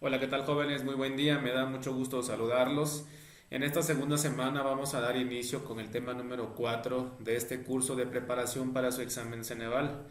Hola, ¿qué tal jóvenes? Muy buen día, me da mucho gusto saludarlos. En esta segunda semana vamos a dar inicio con el tema número 4 de este curso de preparación para su examen Ceneval.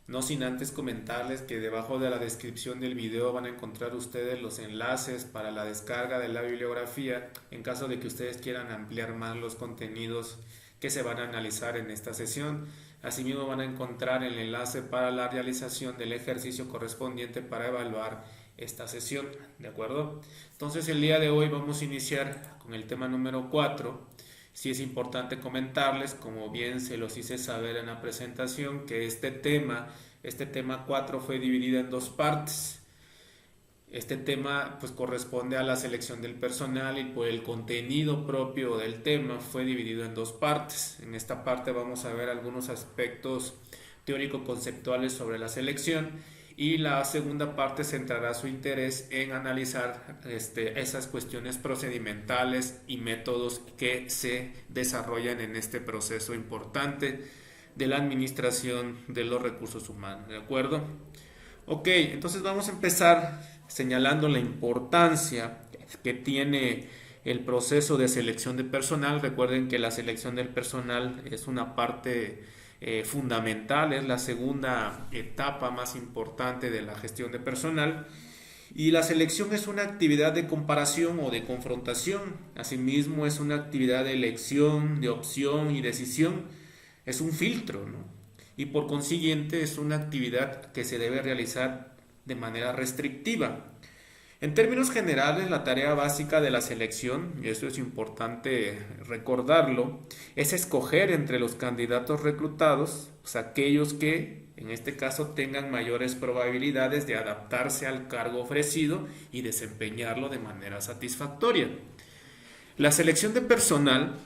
No sin antes comentarles que debajo de la descripción del video van a encontrar ustedes los enlaces para la descarga de la bibliografía en caso de que ustedes quieran ampliar más los contenidos que se van a analizar en esta sesión. Asimismo van a encontrar el enlace para la realización del ejercicio correspondiente para evaluar esta sesión, ¿de acuerdo? Entonces el día de hoy vamos a iniciar con el tema número 4. Sí es importante comentarles, como bien se los hice saber en la presentación, que este tema 4 fue dividido en dos partes. Este tema pues corresponde a la selección del personal y por el contenido propio del tema fue dividido en dos partes. En esta parte vamos a ver algunos aspectos teórico-conceptuales sobre la selección y la segunda parte centrará su interés en analizar esas cuestiones procedimentales y métodos que se desarrollan en este proceso importante de la administración de los recursos humanos, ¿de acuerdo? Ok, entonces vamos a empezar señalando la importancia que tiene el proceso de selección de personal. Recuerden que la selección del personal es una parte fundamental, es la segunda etapa más importante de la gestión de personal, y la selección es una actividad de comparación o de confrontación. Asimismo es una actividad de elección, de opción y decisión, es un filtro, ¿no? Y por consiguiente es una actividad que se debe realizar de manera restrictiva. En términos generales, la tarea básica de la selección, y eso es importante recordarlo, es escoger entre los candidatos reclutados, pues aquellos que, en este caso, tengan mayores probabilidades de adaptarse al cargo ofrecido y desempeñarlo de manera satisfactoria. La selección de personal,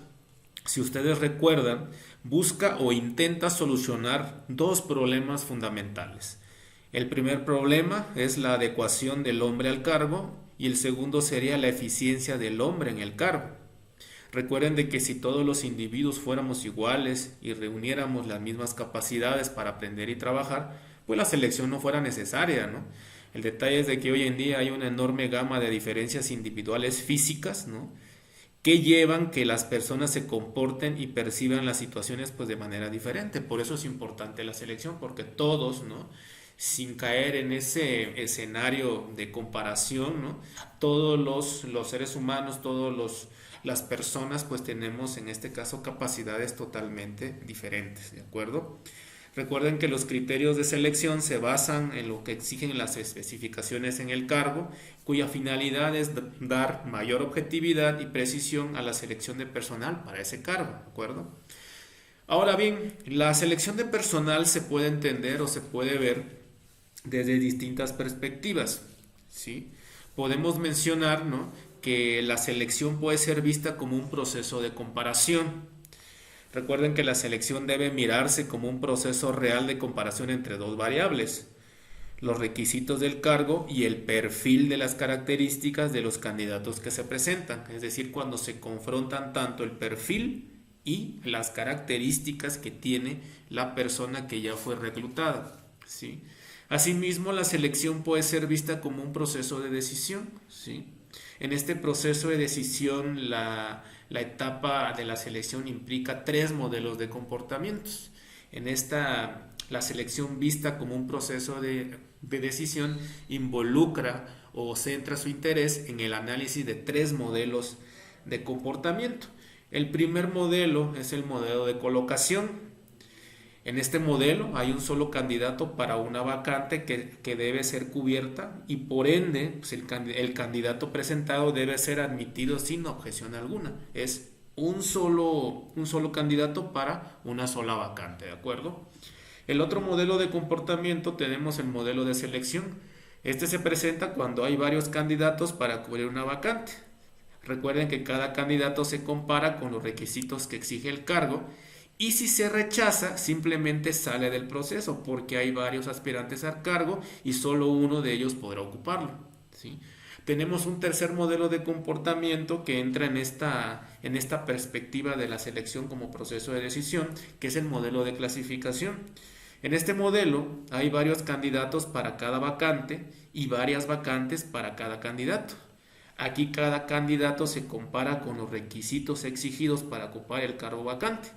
si ustedes recuerdan, busca o intenta solucionar dos problemas fundamentales. El primer problema es la adecuación del hombre al cargo y el segundo sería la eficiencia del hombre en el cargo. Recuerden de que si todos los individuos fuéramos iguales y reuniéramos las mismas capacidades para aprender y trabajar, pues la selección no fuera necesaria, ¿no? El detalle es de que hoy en día hay una enorme gama de diferencias individuales físicas, ¿no?, que llevan que las personas se comporten y perciban las situaciones pues de manera diferente. Por eso es importante la selección, porque todos, ¿no?, sin caer en ese escenario de comparación, ¿no?, todos los seres humanos, las personas pues tenemos en este caso capacidades totalmente diferentes, ¿de acuerdo? Recuerden que los criterios de selección se basan en lo que exigen las especificaciones en el cargo, cuya finalidad es dar mayor objetividad y precisión a la selección de personal para ese cargo, ¿de acuerdo? Ahora bien, la selección de personal se puede entender o se puede ver desde distintas perspectivas, ¿sí? Podemos mencionar, ¿no?, que la selección puede ser vista como un proceso de comparación. Recuerden que la selección debe mirarse como un proceso real de comparación entre dos variables: los requisitos del cargo y el perfil de las características de los candidatos que se presentan. Es decir, cuando se confrontan tanto el perfil y las características que tiene la persona que ya fue reclutada, ¿sí? Asimismo, la selección puede ser vista como un proceso de decisión, ¿sí? En este proceso de decisión, la etapa de la selección implica tres modelos de comportamientos. En esta, la selección vista como un proceso de decisión involucra o centra su interés en el análisis de tres modelos de comportamiento. El primer modelo es el modelo de colocación. En este modelo hay un solo candidato para una vacante que debe ser cubierta y por ende pues el candidato presentado debe ser admitido sin objeción alguna. Es un solo candidato para una sola vacante, ¿de acuerdo? El otro modelo de comportamiento tenemos el modelo de selección. Este se presenta cuando hay varios candidatos para cubrir una vacante. Recuerden que cada candidato se compara con los requisitos que exige el cargo. Y si se rechaza, simplemente sale del proceso porque hay varios aspirantes al cargo y solo uno de ellos podrá ocuparlo, ¿sí? Tenemos un tercer modelo de comportamiento que entra en esta perspectiva de la selección como proceso de decisión, que es el modelo de clasificación. En este modelo hay varios candidatos para cada vacante y varias vacantes para cada candidato. Aquí cada candidato se compara con los requisitos exigidos para ocupar el cargo vacante.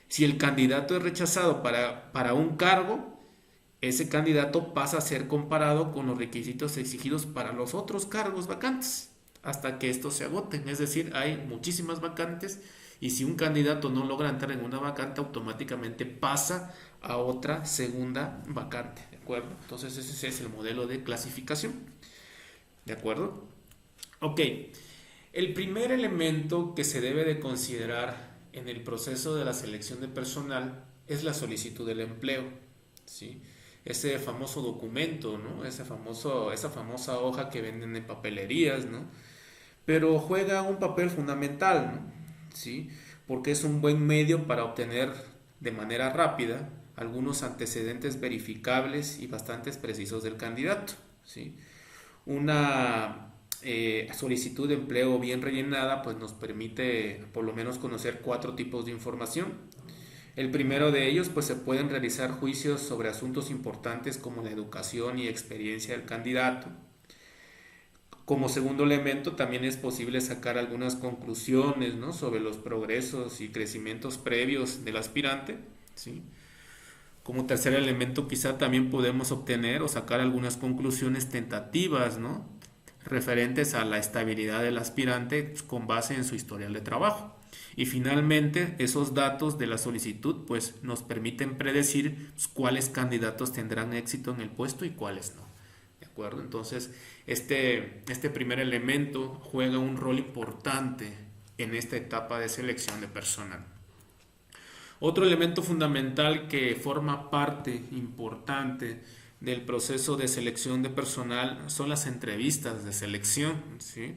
Si el candidato es rechazado para un cargo, ese candidato pasa a ser comparado con los requisitos exigidos para los otros cargos vacantes hasta que estos se agoten. Es decir, hay muchísimas vacantes y si un candidato no logra entrar en una vacante, automáticamente pasa a otra segunda vacante. ¿De acuerdo? Entonces ese es el modelo de clasificación. ¿De acuerdo? Ok. El primer elemento que se debe de considerar en el proceso de la selección de personal es la solicitud del empleo. ¿Sí? Ese famoso documento, ¿no? Esa famosa hoja que venden en papelerías, ¿no? Pero juega un papel fundamental, ¿no? ¿Sí? Porque es un buen medio para obtener de manera rápida algunos antecedentes verificables y bastante precisos del candidato, ¿sí? Una solicitud de empleo bien rellenada pues nos permite por lo menos conocer 4 tipos de información. El primero de ellos, pues se pueden realizar juicios sobre asuntos importantes como la educación y experiencia del candidato. Como segundo elemento, también es posible sacar algunas conclusiones, ¿no?, sobre los progresos y crecimientos previos del aspirante, ¿sí? Como tercer elemento, quizá también podemos obtener o sacar algunas conclusiones tentativas, ¿no?, referentes a la estabilidad del aspirante con base en su historial de trabajo. Y finalmente, esos datos de la solicitud pues nos permiten predecir cuáles candidatos tendrán éxito en el puesto y cuáles no. ¿De acuerdo? Entonces, este primer elemento juega un rol importante en esta etapa de selección de personal. Otro elemento fundamental que forma parte importante del proceso de selección de personal son las entrevistas de selección, ¿sí?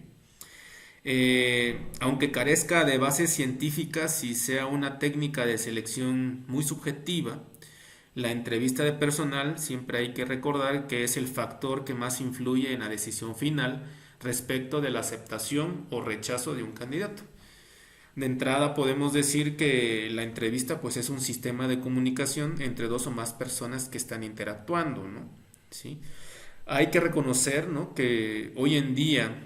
Aunque carezca de bases científicas y sea una técnica de selección muy subjetiva, la entrevista de personal siempre hay que recordar que es el factor que más influye en la decisión final respecto de la aceptación o rechazo de un candidato. De entrada podemos decir que la entrevista pues es un sistema de comunicación entre dos o más personas que están interactuando, ¿no? ¿Sí? Hay que reconocer, ¿no?, que hoy en día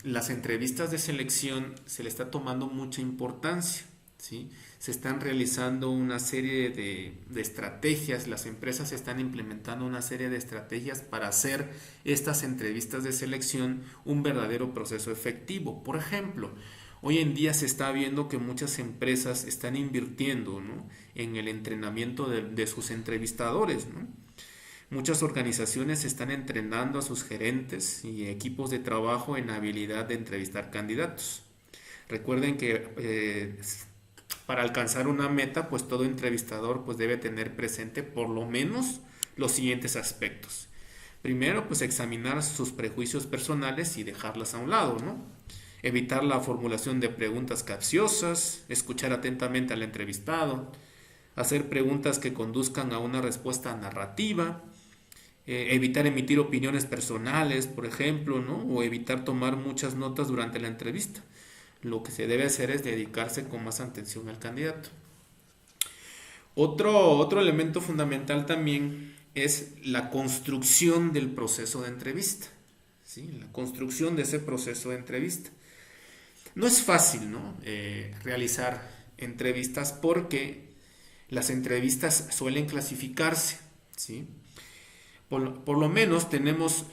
las entrevistas de selección se le está tomando mucha importancia, ¿sí? Se están realizando una serie de estrategias, las empresas están implementando una serie de estrategias para hacer estas entrevistas de selección un verdadero proceso efectivo. Por ejemplo, hoy en día se está viendo que muchas empresas están invirtiendo, ¿no?, en el entrenamiento de sus entrevistadores, ¿no? Muchas organizaciones están entrenando a sus gerentes y equipos de trabajo en la habilidad de entrevistar candidatos. Recuerden que para alcanzar una meta, pues todo entrevistador pues debe tener presente por lo menos los siguientes aspectos. Primero, pues examinar sus prejuicios personales y dejarlas a un lado, ¿no? Evitar la formulación de preguntas capciosas, escuchar atentamente al entrevistado, hacer preguntas que conduzcan a una respuesta narrativa, evitar emitir opiniones personales, por ejemplo, ¿no?, o evitar tomar muchas notas durante la entrevista. Lo que se debe hacer es dedicarse con más atención al candidato. Otro elemento fundamental también es la construcción del proceso de entrevista, ¿sí? La construcción de ese proceso de entrevista. No es fácil, ¿no?, realizar entrevistas porque las entrevistas suelen clasificarse, ¿sí? Por lo menos tenemos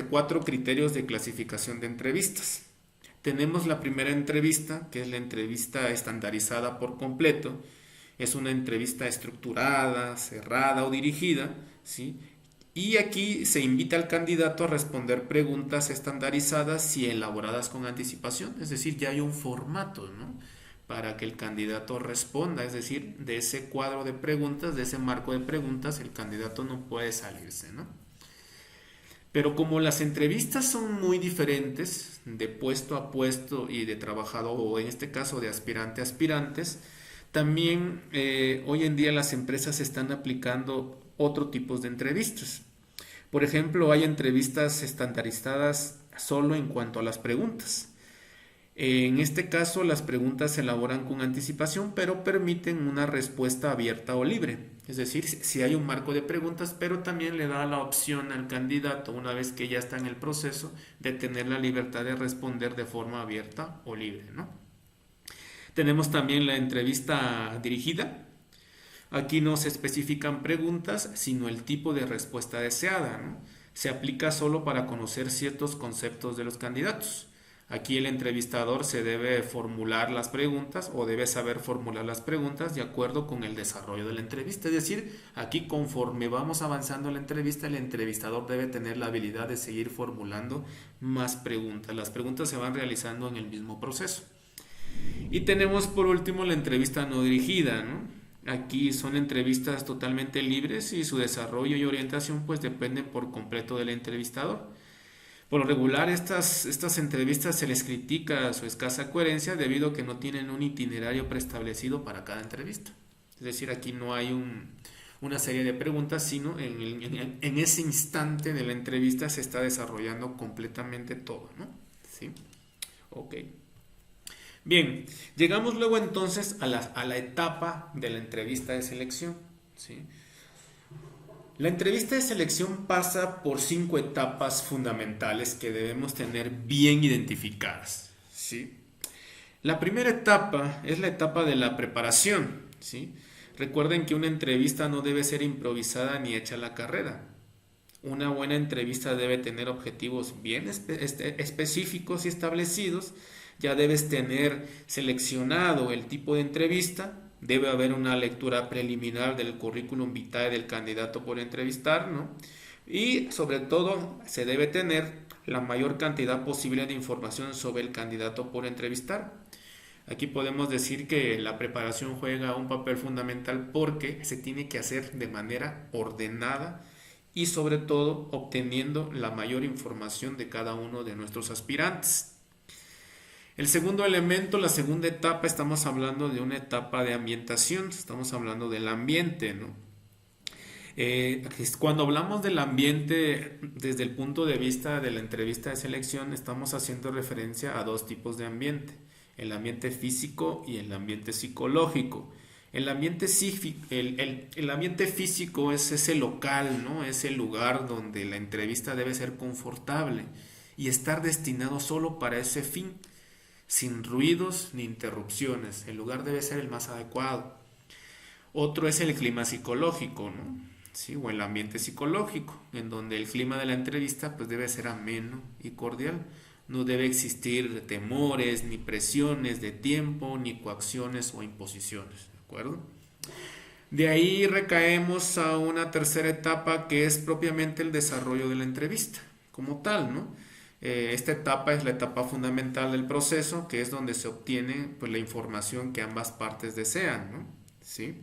4 criterios de clasificación de entrevistas. Tenemos la primera entrevista, que es la entrevista estandarizada por completo. Es una entrevista estructurada, cerrada o dirigida, ¿sí? Y aquí se invita al candidato a responder preguntas estandarizadas y elaboradas con anticipación. Es decir, ya hay un formato, ¿no?, para que el candidato responda. Es decir, de ese cuadro de preguntas, de ese marco de preguntas, el candidato no puede salirse, ¿no? Pero como las entrevistas son muy diferentes de puesto a puesto y de trabajador, o en este caso de aspirante a aspirantes, también hoy en día las empresas están aplicando otro tipo de entrevistas. Por ejemplo, hay entrevistas estandarizadas solo en cuanto a las preguntas. En este caso, las preguntas se elaboran con anticipación, pero permiten una respuesta abierta o libre. Es decir, si hay un marco de preguntas, pero también le da la opción al candidato, una vez que ya está en el proceso, de tener la libertad de responder de forma abierta o libre, ¿no? Tenemos también la entrevista dirigida. Aquí no se especifican preguntas, sino el tipo de respuesta deseada, ¿no? Se aplica solo para conocer ciertos conceptos de los candidatos. Aquí el entrevistador se debe formular las preguntas o debe saber formular las preguntas de acuerdo con el desarrollo de la entrevista. Es decir, aquí conforme vamos avanzando en la entrevista, el entrevistador debe tener la habilidad de seguir formulando más preguntas. Las preguntas se van realizando en el mismo proceso. Y tenemos por último la entrevista no dirigida, ¿no? Aquí son entrevistas totalmente libres y su desarrollo y orientación pues dependen por completo del entrevistador. Por lo regular estas entrevistas se les critica su escasa coherencia debido a que no tienen un itinerario preestablecido para cada entrevista. Es decir, aquí no hay una serie de preguntas, sino en ese instante de la entrevista se está desarrollando completamente todo, ¿no? ¿Sí? Ok. Bien, llegamos luego entonces a la etapa de la entrevista de selección, ¿sí? La entrevista de selección pasa por 5 etapas fundamentales que debemos tener bien identificadas, ¿sí? La primera etapa es la etapa de la preparación, ¿sí? Recuerden que una entrevista no debe ser improvisada ni hecha a la carrera. Una buena entrevista debe tener objetivos bien específicos y establecidos. Ya debes tener seleccionado el tipo de entrevista. Debe haber una lectura preliminar del currículum vitae del candidato por entrevistar, ¿no? Y sobre todo se debe tener la mayor cantidad posible de información sobre el candidato por entrevistar. Aquí podemos decir que la preparación juega un papel fundamental porque se tiene que hacer de manera ordenada y sobre todo obteniendo la mayor información de cada uno de nuestros aspirantes. El segundo elemento, la segunda etapa, estamos hablando de una etapa de ambientación, estamos hablando del ambiente, ¿no? Cuando hablamos del ambiente desde el punto de vista de la entrevista de selección, estamos haciendo referencia a 2 tipos de ambiente, el ambiente físico y el ambiente psicológico. El ambiente físico es ese local, ¿no? Es el lugar donde la entrevista debe ser confortable y estar destinado solo para ese fin, sin ruidos ni interrupciones. El lugar debe ser el más adecuado. Otro es el clima psicológico, ¿no? Sí, o el ambiente psicológico, en donde el clima de la entrevista pues debe ser ameno y cordial. No debe existir temores, ni presiones de tiempo, ni coacciones o imposiciones, ¿de acuerdo? De ahí recaemos a una tercera etapa que es propiamente el desarrollo de la entrevista, como tal, ¿no? Esta etapa es la etapa fundamental del proceso, que es donde se obtiene pues, la información que ambas partes desean, ¿no? ¿Sí?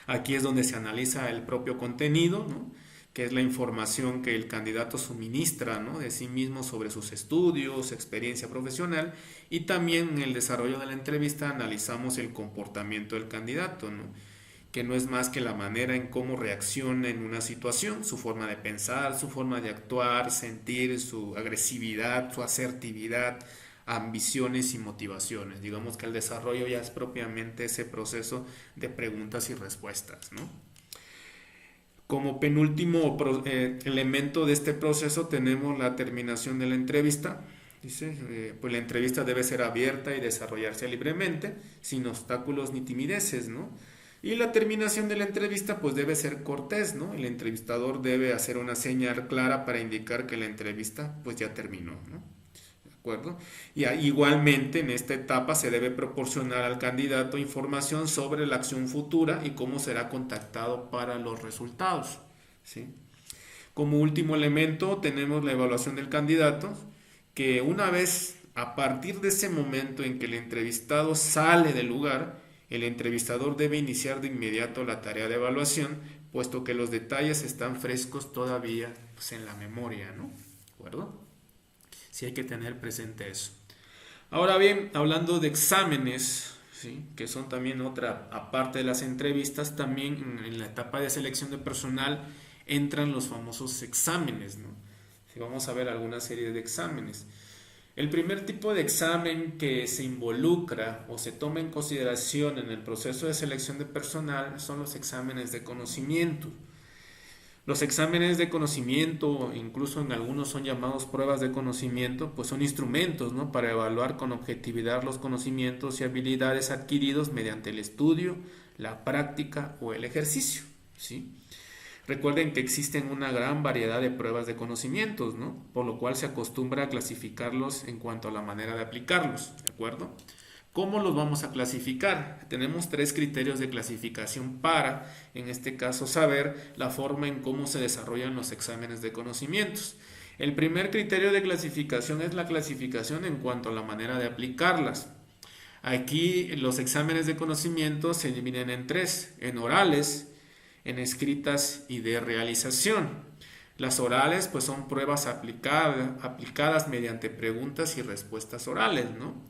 Aquí es donde se analiza el propio contenido, ¿no? Que es la información que el candidato suministra, ¿no? De sí mismo sobre sus estudios, experiencia profesional, y también en el desarrollo de la entrevista analizamos el comportamiento del candidato, ¿no? Que no es más que la manera en cómo reacciona en una situación, su forma de pensar, su forma de actuar, sentir, su agresividad, su asertividad, ambiciones y motivaciones. Digamos que el desarrollo ya es propiamente ese proceso de preguntas y respuestas, ¿no? Como penúltimo elemento de este proceso tenemos la terminación de la entrevista. Dice, pues la entrevista debe ser abierta y desarrollarse libremente, sin obstáculos ni timideces, ¿no? Y la terminación de la entrevista pues debe ser cortés, ¿no? El entrevistador debe hacer una señal clara para indicar que la entrevista pues ya terminó, ¿no? ¿De acuerdo? Y igualmente en esta etapa se debe proporcionar al candidato información sobre la acción futura y cómo será contactado para los resultados, ¿sí? Como último elemento tenemos la evaluación del candidato, que una vez a partir de ese momento en que el entrevistado sale del lugar, el entrevistador debe iniciar de inmediato la tarea de evaluación, puesto que los detalles están frescos todavía pues, en la memoria, ¿no? ¿De acuerdo? Sí hay que tener presente eso. Ahora bien, hablando de exámenes, ¿sí? Que son también otra, aparte de las entrevistas, también en la etapa de selección de personal entran los famosos exámenes, ¿no? Si vamos a ver alguna serie de exámenes. El primer tipo de examen que se involucra o se toma en consideración en el proceso de selección de personal son los exámenes de conocimiento. Los exámenes de conocimiento, incluso en algunos son llamados pruebas de conocimiento, pues son instrumentos, ¿no?, para evaluar con objetividad los conocimientos y habilidades adquiridos mediante el estudio, la práctica o el ejercicio, ¿sí? Recuerden que existen una gran variedad de pruebas de conocimientos, ¿no?, por lo cual se acostumbra a clasificarlos en cuanto a la manera de aplicarlos, ¿de acuerdo? ¿Cómo los vamos a clasificar? Tenemos 3 criterios de clasificación para, en este caso, saber la forma en cómo se desarrollan los exámenes de conocimientos. El primer criterio de clasificación es la clasificación en cuanto a la manera de aplicarlas. Aquí los exámenes de conocimiento se dividen en 3, en orales, en escritas y de realización. Las orales pues son pruebas aplicadas mediante preguntas y respuestas orales, ¿no?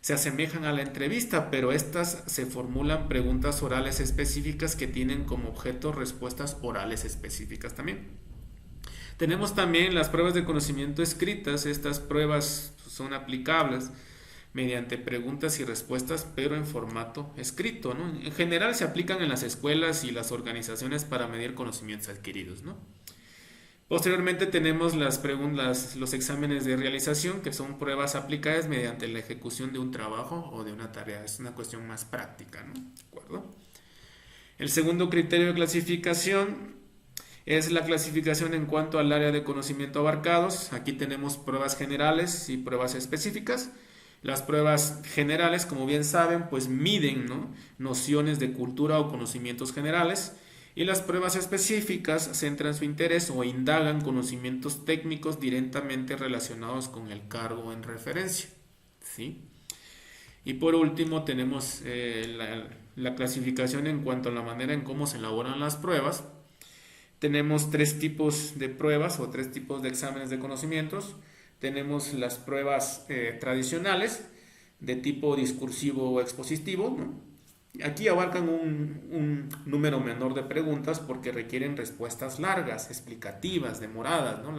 Se asemejan a la entrevista, pero estas se formulan preguntas orales específicas que tienen como objeto respuestas orales específicas también. Tenemos también las pruebas de conocimiento escritas. Estas pruebas son aplicables mediante preguntas y respuestas, pero en formato escrito, ¿no? En general se aplican en las escuelas y las organizaciones para medir conocimientos adquiridos, ¿no? Posteriormente tenemos los exámenes de realización, que son pruebas aplicadas mediante la ejecución de un trabajo o de una tarea. Es una cuestión más práctica, ¿no? ¿De acuerdo? El segundo criterio de clasificación es la clasificación en cuanto al área de conocimiento abarcados. Aquí tenemos pruebas generales y pruebas específicas. Las pruebas generales, como bien saben, pues miden, ¿no?, nociones de cultura o conocimientos generales. Y las pruebas específicas centran su interés o indagan conocimientos técnicos directamente relacionados con el cargo en referencia, ¿sí? Y por último tenemos la clasificación en cuanto a la manera en cómo se elaboran las pruebas. Tenemos 3 tipos de pruebas o 3 tipos de exámenes de conocimientos. Tenemos las pruebas tradicionales de tipo discursivo o expositivo, ¿no? Aquí abarcan un número menor de preguntas porque requieren respuestas largas, explicativas, demoradas, ¿no?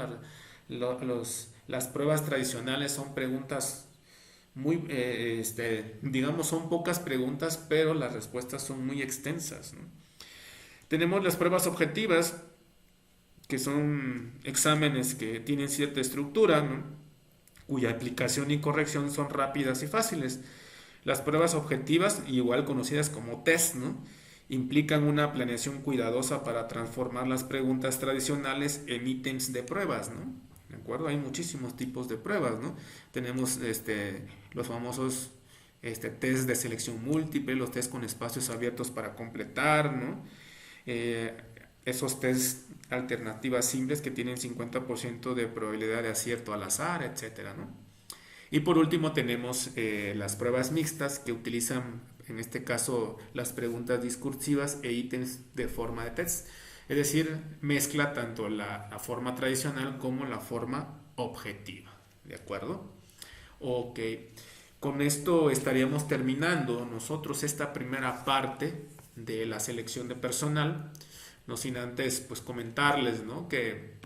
Las pruebas tradicionales son preguntas muy, digamos, son pocas preguntas, pero las respuestas son muy extensas, ¿no? Tenemos las pruebas objetivas, que son exámenes que tienen cierta estructura, ¿no?, cuya aplicación y corrección son rápidas y fáciles. Las pruebas objetivas, igual conocidas como test, ¿no?, implican una planeación cuidadosa para transformar las preguntas tradicionales en ítems de pruebas, ¿no? ¿De acuerdo? Hay muchísimos tipos de pruebas, ¿no? Tenemos los famosos test de selección múltiple, los test con espacios abiertos para completar, ¿no? Esos test alternativas simples que tienen 50% de probabilidad de acierto al azar, etcétera, ¿no? Y por último tenemos las pruebas mixtas, que utilizan en este caso las preguntas discursivas e ítems de forma de test. Es decir, mezcla tanto la forma tradicional como la forma objetiva. ¿De acuerdo? Ok. Con esto estaríamos terminando nosotros esta primera parte de la selección de personal. No sin antes pues comentarles, ¿no?, que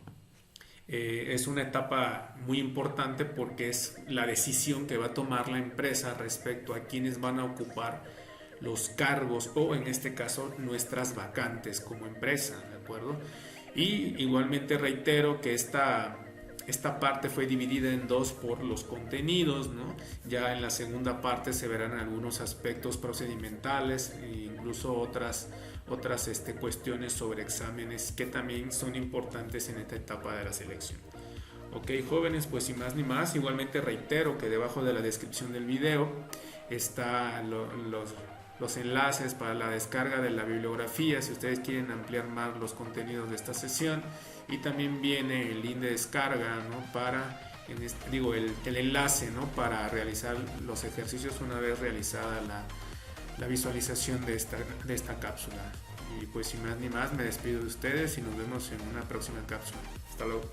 es una etapa muy importante porque es la decisión que va a tomar la empresa respecto a quienes van a ocupar los cargos o en este caso nuestras vacantes como empresa, ¿de acuerdo? Y igualmente reitero que esta parte fue dividida en 2 por los contenidos, ¿no? Ya en la segunda parte se verán algunos aspectos procedimentales e incluso otras cuestiones sobre exámenes que también son importantes en esta etapa de la selección. Ok, jóvenes, pues sin más ni más, igualmente reitero que debajo de la descripción del video están los enlaces para la descarga de la bibliografía si ustedes quieren ampliar más los contenidos de esta sesión, y también viene el link de descarga, ¿no?, para el enlace, ¿no?, para realizar los ejercicios una vez realizada la visualización de esta cápsula. Y pues sin más ni más me despido de ustedes y nos vemos en una próxima cápsula. Hasta luego.